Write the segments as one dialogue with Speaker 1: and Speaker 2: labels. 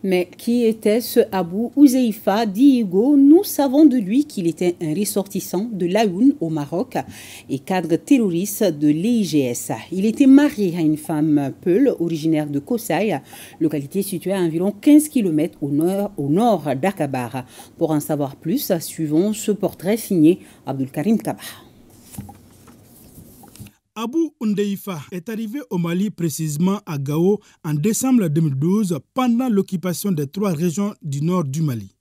Speaker 1: Mais qui était ce Abou Ouzeifa Diego? Nous savons de lui qu'il était un ressortissant de l'Aoun au Maroc et cadre terroriste de l'IGS. Il était marié à une femme Peul, originaire de Kossaï, localité située à environ 15 km au nord d'Akabar. Pour en savoir plus, suivons ce portrait signé Abdul Karim Kaba.
Speaker 2: Abou Ouzeifa est arrivé au Mali, précisément à Gao, en décembre 2012, pendant l'occupation des 3 régions du nord du Mali.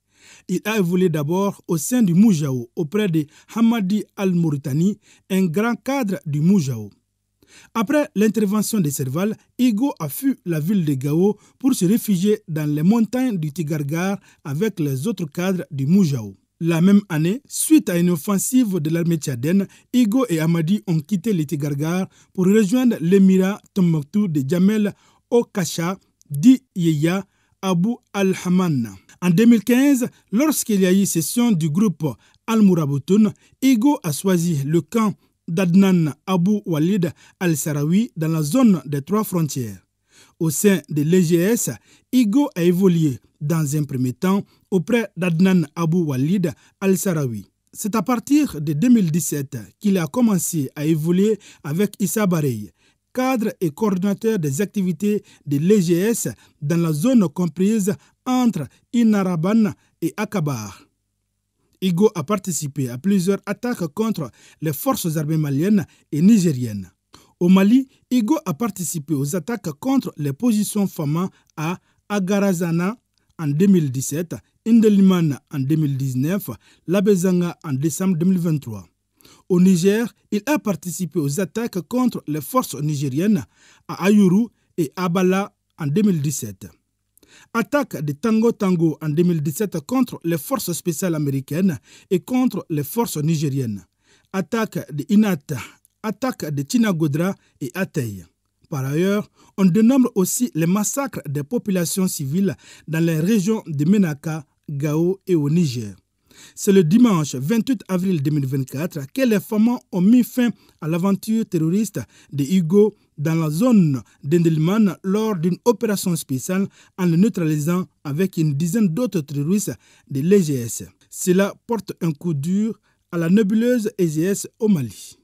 Speaker 2: Il a évolué d'abord au sein du Moujao, auprès de Hamadi Al-Mauritani, un grand cadre du Moujao. Après l'intervention des Serval, Igo a fui la ville de Gao pour se réfugier dans les montagnes du Tigargar avec les autres cadres du Moujao. La même année, suite à une offensive de l'armée tchadienne, Igo et Hamadi ont quitté le Tigargar pour rejoindre l'émirat Tombouctou de Djamel Okacha, dit Yeya Abou Al-Haman. En 2015, lorsqu'il y a eu session du groupe Al-Mourabotoun, Igo a choisi le camp d'Adnan Abou Walid Al-Sarawi dans la zone des 3 frontières. Au sein de l'EGS, Igo a évolué dans un premier temps auprès d'Adnan Abou Walid Al-Sarawi. C'est à partir de 2017 qu'il a commencé à évoluer avec Issa Barey, cadre et coordinateur des activités de l'EGS dans la zone comprise entre Inaraban et Akabar. Igo a participé à plusieurs attaques contre les forces armées maliennes et nigériennes. Au Mali, Igo a participé aux attaques contre les positions Fama à Agarazana en 2017, Indelimane en 2019, Labezanga en décembre 2023. Au Niger, il a participé aux attaques contre les forces nigériennes à Ayuru et Abala en 2017. Attaque de Tango Tango en 2017 contre les forces spéciales américaines et contre les forces nigériennes. Attaque de Inata, attaque de Tinagodra et Atey. Par ailleurs, on dénombre aussi les massacres des populations civiles dans les régions de Menaka, Gao et au Niger. C'est le dimanche 28 avril 2024 que les femmes ont mis fin à l'aventure terroriste de Igo dans la zone d'Endelman lors d'une opération spéciale en le neutralisant avec une dizaine d'autres terroristes de l'EGS. Cela porte un coup dur à la nébuleuse EGS au Mali.